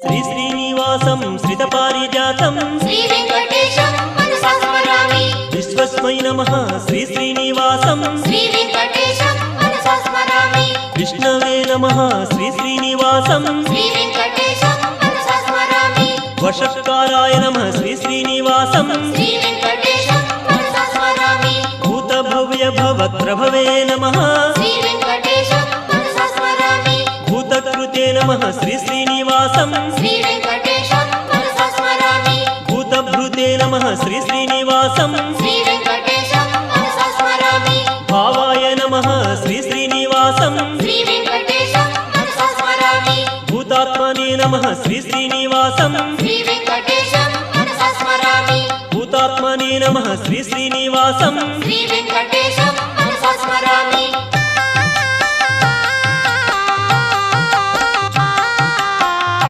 श्री श्रीनिवासं श्रितपारिजातं श्री वेंकटेशं मनसा स्मरामि। विश्वस्मै नमः श्री श्रीनिवासं श्री वेंकटेशं मनसा स्मरामि। विष्णवे नमः श्री श्रीनिवासं श्री वेंकटेशं मनसा स्मरामि। वषट्काराय नमः श्री श्रीनिवासं श्री वेंकटेशं मनसा स्मरामि। भूतभव्य भवत्प्रभवे नमः श्री वेंकटेशं मनसा स्मरामि। भूतकृते नमः श्री श्रीनिवासं श्री वेंकटेशं मनसा स्मरामि। भूतभृते नमः श्री श्रीनिवासं श्री वेंकटेशं मनसा स्मरामि। भावाय नमः श्री श्रीनिवासं श्री वेंकटेशं मनसा स्मरामि। भूतात्मने नमः श्री श्रीनिवासं श्री वेंकटेशं मनसा स्मरामि। भूतात्मने नमः श्री श्रीनिवासं श्री वेंकटेशं मनसा स्मरामि।